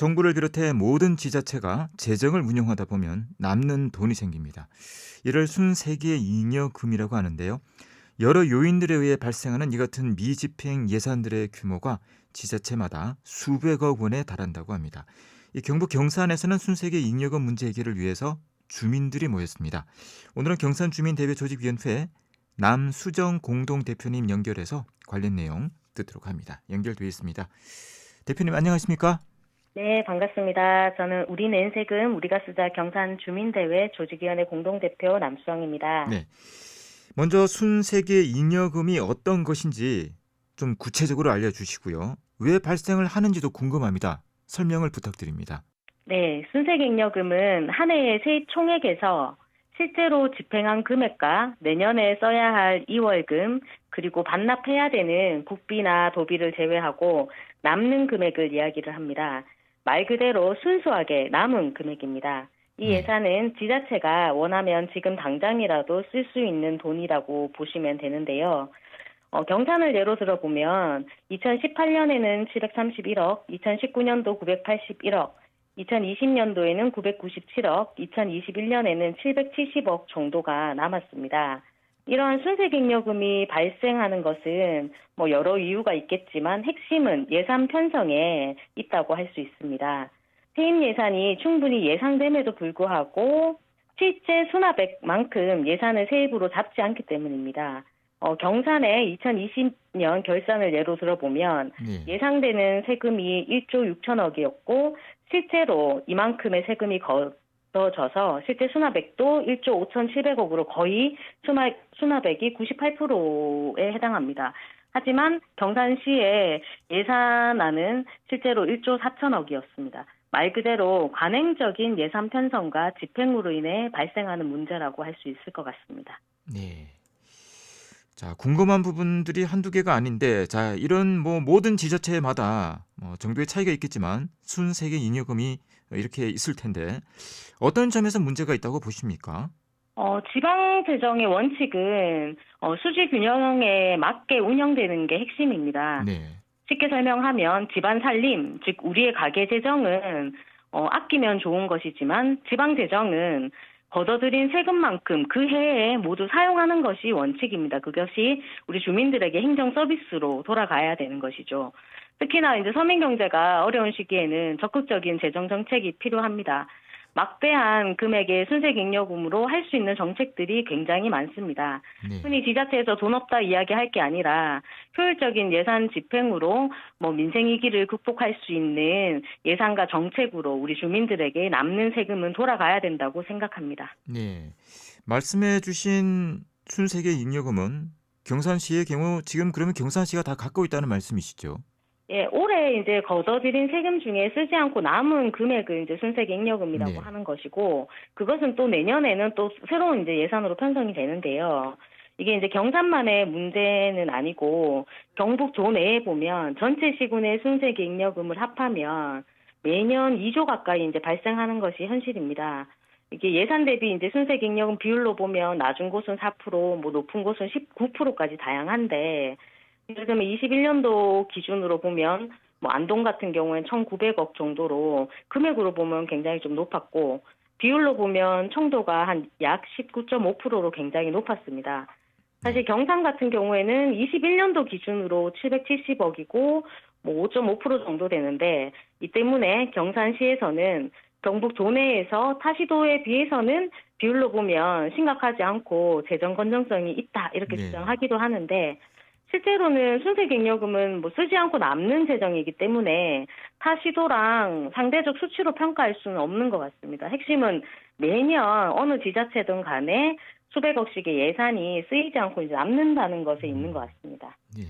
정부를 비롯해 모든 지자체가 재정을 운영하다 보면 남는 돈이 생깁니다. 이를 순세기의 잉여금이라고 하는데요. 여러 요인들에 의해 발생하는 이 같은 미집행 예산들의 규모가 지자체마다 수백억 원에 달한다고 합니다. 이 경북 경산에서는 순세기 잉여금 문제 해결을 위해서 주민들이 모였습니다. 오늘은 경산주민대외조직위원회 남수정 공동대표님 연결해서 관련 내용 듣도록 합니다. 연결되어 있습니다. 대표님 안녕하십니까? 네, 반갑습니다. 저는 우리 낸 세금 우리가 쓰자 경산주민대회 조직위원회 공동대표 남수정입니다. 네. 먼저 순세계 잉여금이 어떤 것인지 좀 구체적으로 알려주시고요. 왜 발생을 하는지도 궁금합니다. 설명을 부탁드립니다. 네, 순세객여금은 한 해의 세입 총액에서 실제로 집행한 금액과 내년에 써야 할 이월금 그리고 반납해야 되는 국비나 도비를 제외하고 남는 금액을 이야기를 합니다. 말 그대로 순수하게 남은 금액입니다. 이 네. 예산은 지자체가 원하면 지금 당장이라도 쓸 수 있는 돈이라고 보시면 되는데요. 경산을 예로 들어보면 2018년에는 731억, 2019년도 981억, 2020년도에는 997억, 2021년에는 770억 정도가 남았습니다. 이러한 순세객여금이 발생하는 것은 여러 이유가 있겠지만 핵심은 예산 편성에 있다고 할 수 있습니다. 세입 예산이 충분히 예상됨에도 불구하고 실제 수납액만큼 예산을 세입으로 잡지 않기 때문입니다. 경산의 2020년 결산을 예로 들어보면 네. 예상되는 세금이 1조 6천억이었고 실제로 이만큼의 세금이 거둬져서 실제 수납액도 1조 5,700억으로 거의 수납액이 98%에 해당합니다. 하지만 경산시의 예산안은 실제로 1조 4천억이었습니다. 말 그대로 관행적인 예산 편성과 집행으로 인해 발생하는 문제라고 할 수 있을 것 같습니다. 네. 자, 궁금한 부분들이 한두 개가 아닌데, 자, 이런 모든 지자체마다 정도의 차이가 있겠지만 순세계 잉여금이 이렇게 있을 텐데 어떤 점에서 문제가 있다고 보십니까? 지방 재정의 원칙은 수지 균형에 맞게 운영되는 게 핵심입니다. 네. 쉽게 설명하면 집안 살림, 즉 우리의 가계 재정은 아끼면 좋은 것이지만 지방 재정은 걷어들인 세금만큼 그 해에 모두 사용하는 것이 원칙입니다. 그것이 우리 주민들에게 행정 서비스로 돌아가야 되는 것이죠. 특히나 이제 서민 경제가 어려운 시기에는 적극적인 재정 정책이 필요합니다. 막대한 금액의 순세객여금으로 할 수 있는 정책들이 굉장히 많습니다. 네. 흔히 지자체에서 돈 없다 이야기할 게 아니라 효율적인 예산 집행으로 민생 위기를 극복할 수 있는 예산과 정책으로 우리 주민들에게 남는 세금은 돌아가야 된다고 생각합니다. 네. 말씀해 주신 순세계 잉여금은 경산시의 경우 지금 그러면 경산시가 다 갖고 있다는 말씀이시죠? 예, 올해 이제 거둬들인 세금 중에 쓰지 않고 남은 금액을 이제 순세객여금이라고 네. 하는 것이고, 그것은 또 내년에는 또 새로운 이제 예산으로 편성이 되는데요. 이게 이제 경산만의 문제는 아니고, 경북도 내에 보면 전체 시군의 순세객여금을 합하면 매년 2조 가까이 이제 발생하는 것이 현실입니다. 이게 예산 대비 이제 순세객여금 비율로 보면 낮은 곳은 4%, 높은 곳은 19%까지 다양한데, 예를 들면 21년도 기준으로 보면 안동 같은 경우엔 1,900억 정도로 금액으로 보면 굉장히 좀 높았고 비율로 보면 청도가 한 약 19.5%로 굉장히 높았습니다. 사실 경산 같은 경우에는 21년도 기준으로 770억이고 5.5% 정도 되는데 이 때문에 경산시에서는 경북 도내에서 타시도에 비해서는 비율로 보면 심각하지 않고 재정 건전성이 있다 이렇게 네. 주장하기도 하는데 실제로는 순세객여금은 쓰지 않고 남는 재정이기 때문에 타 시도랑 상대적 수치로 평가할 수는 없는 것 같습니다. 핵심은 매년 어느 지자체든 간에 수백억씩의 예산이 쓰이지 않고 이제 남는다는 것에 있는 것 같습니다. 예.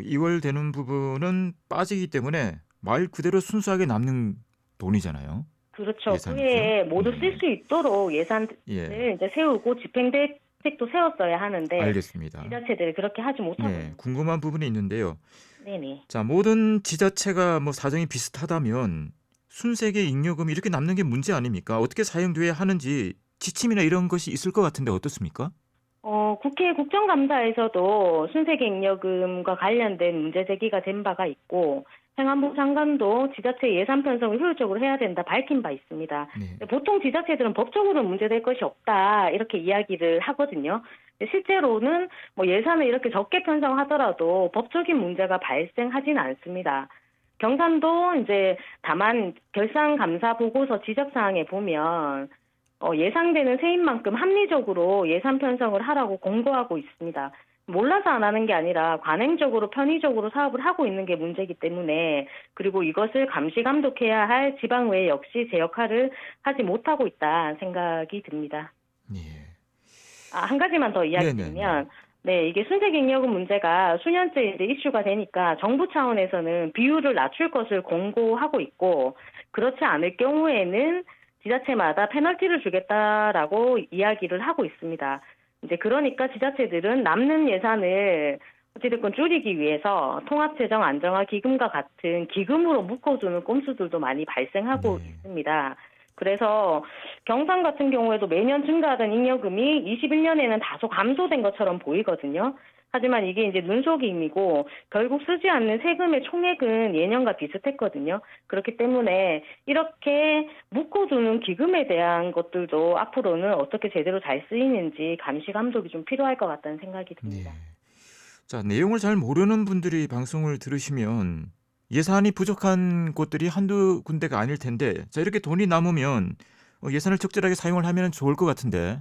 이월되는 부분은 빠지기 때문에 말 그대로 순수하게 남는 돈이잖아요. 그렇죠. 예산이죠. 그에 모두 쓸 네. 수 있도록 예산을 예. 이제 세우고 집행대책도 세웠어야 하는데 알겠습니다. 지자체들이 그렇게 하지 못하고 네. 궁금한 부분이 있는데요. 네네. 자, 모든 지자체가 사정이 비슷하다면 순세계 잉여금이 이렇게 남는 게 문제 아닙니까? 어떻게 사용돼야 하는지 지침이나 이런 것이 있을 것 같은데 어떻습니까? 국회 국정감사에서도 순세객여금과 관련된 문제 제기가 된 바가 있고 행안부 장관도 지자체 예산 편성을 효율적으로 해야 된다 밝힌 바 있습니다. 네. 보통 지자체들은 법적으로 문제될 것이 없다 이렇게 이야기를 하거든요. 실제로는 뭐 예산을 이렇게 적게 편성하더라도 법적인 문제가 발생하지는 않습니다. 경산도 이제 다만 결산감사 보고서 지적사항에 보면 예상되는 세입만큼 합리적으로 예산 편성을 하라고 공고하고 있습니다. 몰라서 안 하는 게 아니라 관행적으로 편의적으로 사업을 하고 있는 게 문제이기 때문에, 그리고 이것을 감시 감독해야 할 지방의회 역시 제 역할을 하지 못하고 있다 생각이 듭니다. 예. 한 가지만 더 이야기 네네네. 드리면, 네, 이게 순세경력금 문제가 수년째 이제 이슈가 되니까 정부 차원에서는 비율을 낮출 것을 공고하고 있고, 그렇지 않을 경우에는 지자체마다 페널티를 주겠다라고 이야기를 하고 있습니다. 이제 그러니까 지자체들은 남는 예산을 어찌됐건 줄이기 위해서 통합재정 안정화 기금과 같은 기금으로 묶어두는 꼼수들도 많이 발생하고 네. 있습니다. 그래서 경상 같은 경우에도 매년 증가하던 잉여금이 21년에는 다소 감소된 것처럼 보이거든요. 하지만 이게 이제 눈속임이고 결국 쓰지 않는 세금의 총액은 예년과 비슷했거든요. 그렇기 때문에 이렇게 묶어두는 기금에 대한 것들도 앞으로는 어떻게 제대로 잘 쓰이는지 감시 감독이 좀 필요할 것 같다는 생각이 듭니다. 네. 자, 내용을 잘 모르는 분들이 방송을 들으시면 예산이 부족한 곳들이 한두 군데가 아닐 텐데, 자, 이렇게 돈이 남으면 예산을 적절하게 사용을 하면 좋을 것 같은데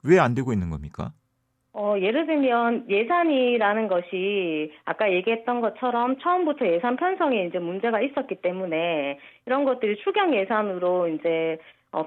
왜 안 되고 있는 겁니까? 예를 들면 예산이라는 것이 아까 얘기했던 것처럼 처음부터 예산 편성에 이제 문제가 있었기 때문에 이런 것들이 추경 예산으로 이제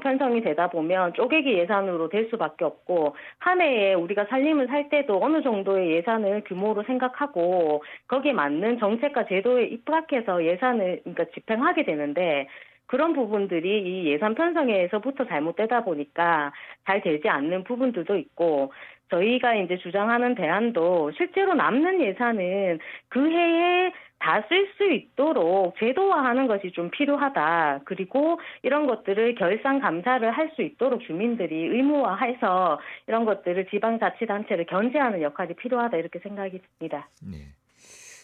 편성이 되다 보면 쪼개기 예산으로 될 수밖에 없고, 한 해에 우리가 살림을 살 때도 어느 정도의 예산을 규모로 생각하고 거기에 맞는 정책과 제도에 입각해서 예산을 그러니까 집행하게 되는데, 그런 부분들이 이 예산 편성에서부터 잘못되다 보니까 잘 되지 않는 부분들도 있고, 저희가 이제 주장하는 대안도 실제로 남는 예산은 그 해에 다 쓸 수 있도록 제도화하는 것이 좀 필요하다. 그리고 이런 것들을 결산 감사를 할 수 있도록 주민들이 의무화해서 이런 것들을 지방자치단체를 견제하는 역할이 필요하다 이렇게 생각이 듭니다. 네.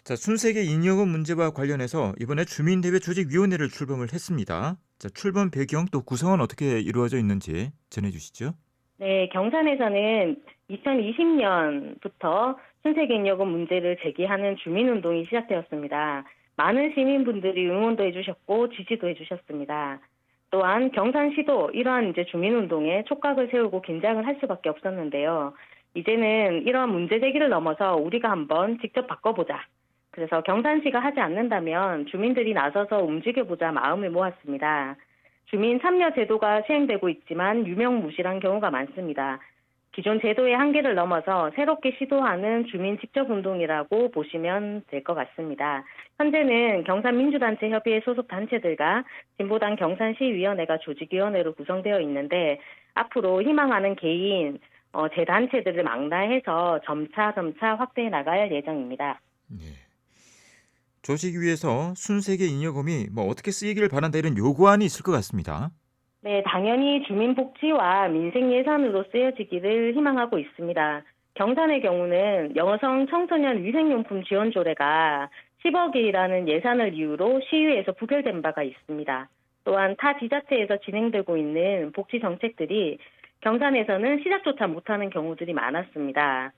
자, 순세계 잉여금 문제와 관련해서 이번에 주민대회 조직위원회를 출범을 했습니다. 자, 출범 배경 또 구성은 어떻게 이루어져 있는지 전해주시죠. 네, 경산에서는 2020년부터 순세경력금 문제를 제기하는 주민운동이 시작되었습니다. 많은 시민분들이 응원도 해주셨고 지지도 해주셨습니다. 또한 경산시도 이러한 이제 주민운동에 촉각을 세우고 긴장을 할 수밖에 없었는데요. 이제는 이러한 문제 제기를 넘어서 우리가 한번 직접 바꿔보자. 그래서 경산시가 하지 않는다면 주민들이 나서서 움직여보자 마음을 모았습니다. 주민 참여 제도가 시행되고 있지만 유명무실한 경우가 많습니다. 기존 제도의 한계를 넘어서 새롭게 시도하는 주민 직접 운동이라고 보시면 될 것 같습니다. 현재는 경산민주단체협의회 소속 단체들과 진보당 경산시위원회가 조직위원회로 구성되어 있는데, 앞으로 희망하는 개인, 재단체들을 망라해서 점차 확대해 나갈 예정입니다. 네. 조직위에서 순세계 잉여금이 어떻게 쓰이기를 바란다 이런 요구안이 있을 것 같습니다. 네, 당연히 주민복지와 민생예산으로 쓰여지기를 희망하고 있습니다. 경산의 경우는 여성 청소년 위생용품 지원 조례가 10억이라는 예산을 이유로 시의회에서 부결된 바가 있습니다. 또한 타 지자체에서 진행되고 있는 복지 정책들이 경산에서는 시작조차 못하는 경우들이 많았습니다.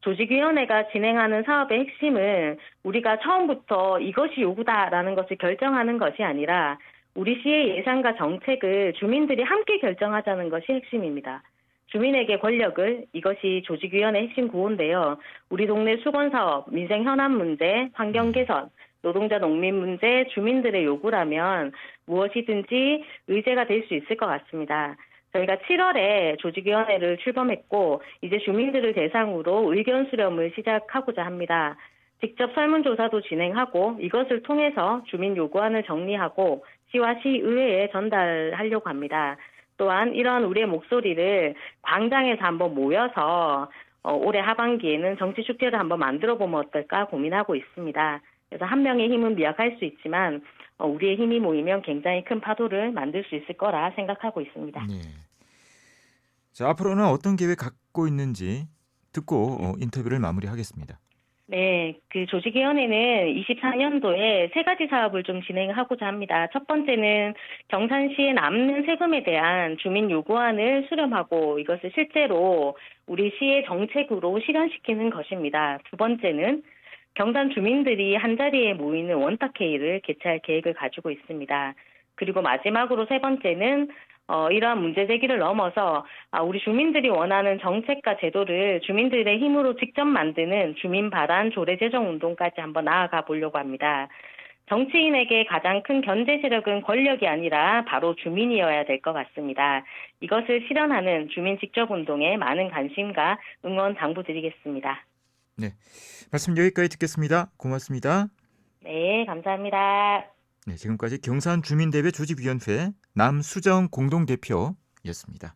조직위원회가 진행하는 사업의 핵심은 우리가 처음부터 이것이 요구다라는 것을 결정하는 것이 아니라 우리 시의 예산과 정책을 주민들이 함께 결정하자는 것이 핵심입니다. 주민에게 권력을, 이것이 조직위원회 핵심 구호인데요. 우리 동네 수건사업, 민생 현안 문제, 환경 개선, 노동자 농민 문제, 주민들의 요구라면 무엇이든지 의제가 될 수 있을 것 같습니다. 저희가 7월에 조직위원회를 출범했고 이제 주민들을 대상으로 의견 수렴을 시작하고자 합니다. 직접 설문조사도 진행하고 이것을 통해서 주민 요구안을 정리하고 시와 시의회에 전달하려고 합니다. 또한 이러한 우리의 목소리를 광장에서 한번 모여서 올해 하반기에는 정치축제를 한번 만들어보면 어떨까 고민하고 있습니다. 그래서 한 명의 힘은 미약할 수 있지만 우리의 힘이 모이면 굉장히 큰 파도를 만들 수 있을 거라 생각하고 있습니다. 네. 자, 앞으로는 어떤 계획 갖고 있는지 듣고 인터뷰를 마무리하겠습니다. 네, 그 조직위원회는 24년도에 세 가지 사업을 좀 진행하고자 합니다. 첫 번째는 경산시에 남는 세금에 대한 주민 요구안을 수렴하고 이것을 실제로 우리 시의 정책으로 실현시키는 것입니다. 두 번째는 경산 주민들이 한자리에 모이는 원탁회의를 개최할 계획을 가지고 있습니다. 그리고 마지막으로 세 번째는 이러한 문제 제기를 넘어서 우리 주민들이 원하는 정책과 제도를 주민들의 힘으로 직접 만드는 주민 발안 조례 제정 운동까지 한번 나아가 보려고 합니다. 정치인에게 가장 큰 견제 세력은 권력이 아니라 바로 주민이어야 될 것 같습니다. 이것을 실현하는 주민 직접 운동에 많은 관심과 응원 당부드리겠습니다. 네, 말씀 여기까지 듣겠습니다. 고맙습니다. 네, 감사합니다. 네, 지금까지 경산주민대회 조직위원회 남수정 공동대표였습니다.